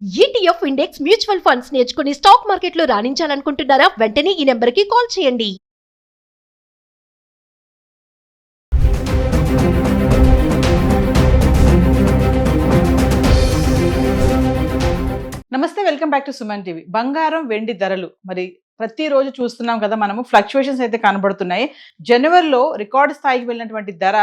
ETF index mutual funds నేర్చుకుని stock మార్కెట్లో రాణించాలనుకుంటున్నారా? వెంటనే ఈ నెంబర్కి కాల్ చేయండి. నమస్తే, welcome back to Suman TV. బంగారం వెండి ధరలు మరి ప్రతిరోజు చూస్తున్నాం కదా, మనము ఫ్లక్చువేషన్స్ అయితే కనబడుతున్నాయి. జనవరిలో రికార్డు స్థాయికి వెళ్ళినటువంటి ధర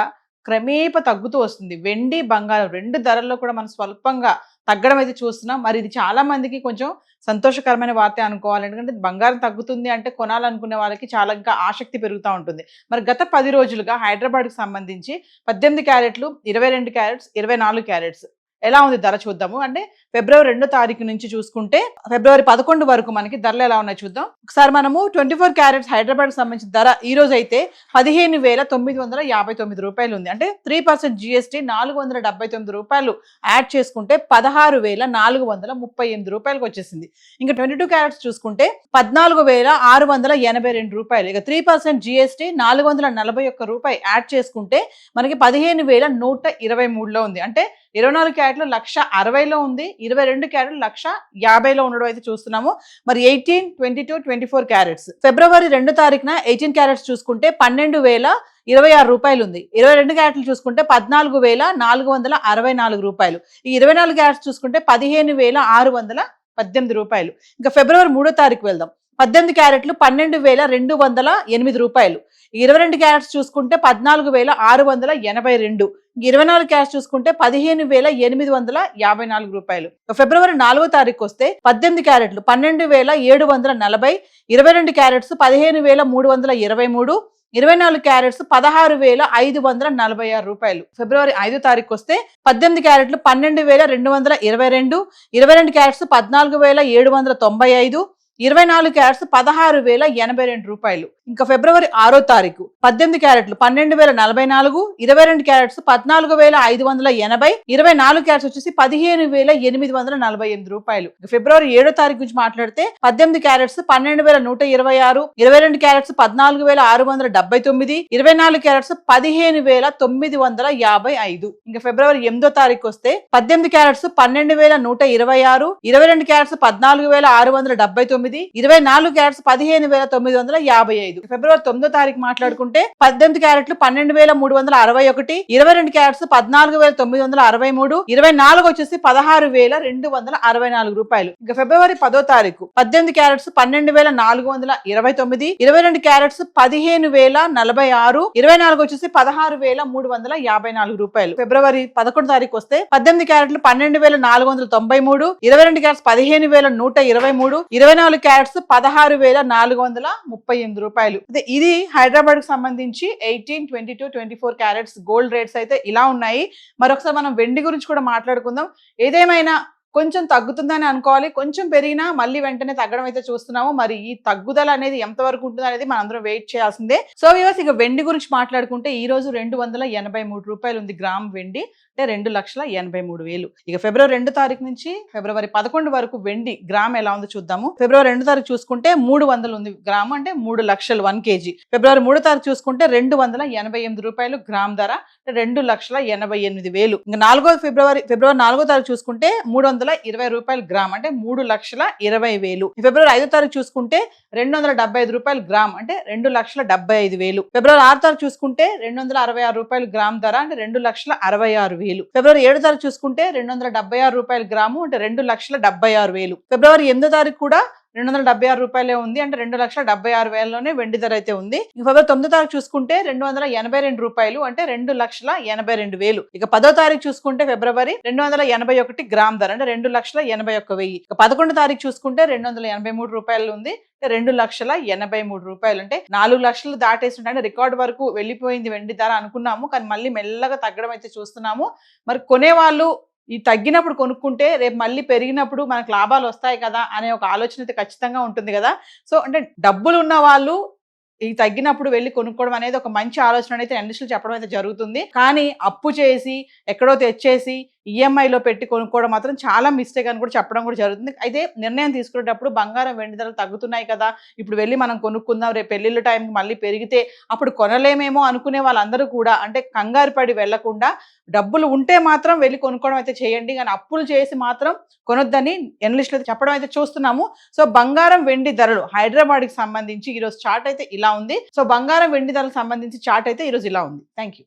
క్రమేప తగ్గుతూ వస్తుంది. వెండి బంగారం రెండు ధరల్లో కూడా మనం స్వల్పంగా తగ్గడం అయితే చూస్తున్నాం. మరి ఇది చాలా మందికి కొంచెం సంతోషకరమైన వార్త అనుకోవాలి. ఎందుకంటే బంగారం తగ్గుతుంది అంటే కొనాలనుకునే వాళ్ళకి చాలా ఇంకా ఆసక్తి పెరుగుతూ ఉంటుంది. మరి గత 10 రోజులుగా హైదరాబాద్కి సంబంధించి 18 క్యారెట్లు, 22 క్యారెట్స్, 24 క్యారెట్స్ ఎలా ఉంది ధర చూద్దాము. అంటే ఫిబ్రవరి 2వ తారీఖు నుంచి చూసుకుంటే ఫిబ్రవరి 11 వరకు మనకి ధరలు ఎలా ఉన్నాయి చూద్దాం. ఒకసారి మనము 24 క్యారెట్స్ హైదరాబాద్ సంబంధించిన ధర ఈ రోజు అయితే 15,959 రూపాయలు ఉంది. అంటే 3% GST 479 రూపాయలు యాడ్ చేసుకుంటే 16,438 రూపాయలకు వచ్చేసింది. ఇంకా 22 క్యారెట్స్ చూసుకుంటే 14,682 రూపాయలు. ఇక 3% GST 441 రూపాయలు యాడ్ చేసుకుంటే మనకి 15,123లో ఉంది. అంటే 24 క్యారెట్లు 1,60,000లో ఉంది, 22 క్యారెట్లు 1,50,000లో ఉండడం అయితే చూస్తున్నాము. మరి 18, 22, 24 క్యారెట్స్ ఫిబ్రవరి 2వ తారీఖున 18 క్యారెట్స్ చూసుకుంటే 12,026 రూపాయలు ఉంది. 22 క్యారెట్లు చూసుకుంటే 14,464 రూపాయలు. ఈ 24 క్యారెట్స్ చూసుకుంటే 15,618 రూపాయలు. ఇంకా ఫిబ్రవరి 3వ తారీఖు వెళ్దాం. 18 క్యారెట్లు 12,208 రూపాయలు. 22 క్యారెట్స్ చూసుకుంటే 14,682. 24 క్యారెట్స్ చూసుకుంటే 15,854 రూపాయలు. ఫిబ్రవరి 4వ తారీఖు వస్తే 18 క్యారెట్లు 12,740, 22 క్యారెట్స్ 15,323, 24 క్యారెట్స్ 16,546 రూపాయలు. ఫిబ్రవరి 5వ తారీఖు వస్తే 18 క్యారెట్లు 12,222, 22 క్యారెట్స్ 14,795, 24 క్యారెట్స్ 16,082 రూపాయలు. ఇంకా ఫిబ్రవరి 6వ తారీఖు 18 క్యారెట్లు 12,044, 22 క్యారెట్స్ 14,580, 24 క్యారెట్స్ వచ్చేసి 15,848 రూపాయలు. ఫిబ్రవరి 7వ తారీఖు గురించి మాట్లాడితే 18 క్యారెట్స్ 12,126, 22 క్యారెట్స్ 14,679, 24 క్యారెట్స్ 15,955. ఇంకా ఫిబ్రవరి 8వ తారీఖు వస్తే 18 క్యారెట్స్ 12,126, 22 క్యారెట్స్ 14,679, 24 క్యారెట్స్ 15,955. ఫిబ్రవరి 9వ తారీఖు మాట్లాడుకుంటే 18 క్యారెట్లు 12,361, 22 క్యారెట్స్ 14,963, 24 వచ్చేసి 16,264 రూపాయలు. ఇంకా ఫిబ్రవరి 10వ తారీఖు 18 క్యారెట్స్ 12,429, 22 క్యారెట్స్ 15,046, 24 వచ్చేసి 16,354 రూపాయలు. ఫిబ్రవరి 11వ తారీఖు వస్తే 18 క్యారెట్లు 12,493, 22 క్యారెట్స్ 15,123, 24 క్యారెట్స్ 16,438 రూపాయలు. ఇది హైదరాబాద్ కు సంబంధించి 18, 22, 24 క్యారెట్స్ గోల్డ్ రేట్స్ అయితే ఇలా ఉన్నాయి. మరొకసారి మనం వెండి గురించి కూడా మాట్లాడుకుందాం. ఏదేమైనా కొంచెం తగ్గుతుందని అనుకోవాలి, కొంచెం పెరిగినా మళ్ళీ వెంటనే తగ్గడం అయితే చూస్తున్నాము. మరి ఈ తగ్గుదల అనేది ఎంతవరకు ఉంటుంది అనేది మనందరం వెయిట్ చేయాల్సిందే. సో వ్యూవర్స్, ఇక వెండి గురించి మాట్లాడుకుంటే ఈ రోజు 283 రూపాయలు ఉంది గ్రామ్ వెండి, అంటే 2,83,000. ఇక ఫిబ్రవరి 2వ తారీఖు నుంచి ఫిబ్రవరి 11 వరకు వెండి గ్రామ్ ఎలా ఉందో చూద్దాము. ఫిబ్రవరి 2వ తారీఖు చూసుకుంటే 300 ఉంది గ్రామ్, అంటే 3 లక్షలు 1 kg. ఫిబ్రవరి 3వ తారీఖు చూసుకుంటే 288 రూపాయలు గ్రామ్ ధర, 2,88,000. ఇంకా ఫిబ్రవరి 4వ తారీఖు చూసుకుంటే 320 రూపాయలు గ్రామ్, అంటే 3,20,000. ఫిబ్రవరి 5వ తారీఖు చూసుకుంటే 275 రూపాయలు గ్రామ్, అంటే 2,75,000. ఫిబ్రవరి 6వ తారీఖు చూసుకుంటే 266 రూపాయలు గ్రామ్ ధర, అంటే 2,66,000. ఫిబ్రవరి 7వ తారీఖు చూసుకుంటే 276 రూపాయలు గ్రాము, అంటే 2,76,000. ఫిబ్రవరి 8వ తారీఖు కూడా 276 రూపాయలే ఉంది, అంటే 2,76,000లోనే వెండి ధర అయితే ఉంది. ఫిబ్రవరి 9వ తారీఖు చూసుకుంటే 282 రూపాయలు, అంటే 2,82,000. ఇక 10వ తారీఖు చూసుకుంటే ఫిబ్రవరి 281 గ్రామ్ ధర, అంటే 2,81,000. ఇక 11వ తారీఖు చూసుకుంటే 283 రూపాయలు ఉంది, 2,83,000 రూపాయలు. అంటే 4 లక్షలు దాటేస్తుంటే, అంటే రికార్డు వరకు వెళ్ళిపోయింది వెండి ధర అనుకున్నాము, కానీ మళ్ళీ మెల్లగా తగ్గడం అయితే చూస్తున్నాము. మరి కొనేవాళ్ళు ఈ తగ్గినప్పుడు కొనుక్కుంటే రేపు మళ్ళీ పెరిగినప్పుడు మనకు లాభాలు వస్తాయి కదా అనే ఒక ఆలోచన అయితే ఖచ్చితంగా ఉంటుంది కదా. సో అంటే డబ్బులు ఉన్న వాళ్ళు ఈ తగ్గినప్పుడు వెళ్ళి కొనుక్కోవడం అనేది ఒక మంచి ఆలోచన అయితే ఇండస్ట్రీలో చెప్పడం అయితే జరుగుతుంది. కానీ అప్పు చేసి ఎక్కడో తెచ్చేసి ఈఎంఐలో పెట్టి కొనుక్కోవడం మాత్రం చాలా మిస్టేక్ అని కూడా చెప్పడం కూడా జరుగుతుంది. అయితే నిర్ణయం తీసుకునేటప్పుడు బంగారం వెండి ధరలు తగ్గుతున్నాయి కదా, ఇప్పుడు వెళ్ళి మనం కొనుక్కుందాం, రేపు పెళ్ళిళ్ళ టైంకి మళ్ళీ పెరిగితే అప్పుడు కొనలేమేమో అనుకునే వాళ్ళందరూ కూడా అంటే కంగారు పడి వెళ్లకుండా డబ్బులు ఉంటే మాత్రం వెళ్ళి కొనుక్కోవడం అయితే చేయండి, కానీ అప్పులు చేసి మాత్రం కొనొద్దని ఎనలిస్టులు అయితే చెప్పడం అయితే చూస్తున్నాము. సో బంగారం వెండి ధరలు హైదరాబాద్కి సంబంధించి ఈరోజు చార్ట్ అయితే ఇలా ఉంది. సో బంగారం వెండి ధరలకు సంబంధించి చార్ట్ అయితే ఈరోజు ఇలా ఉంది. Thank you.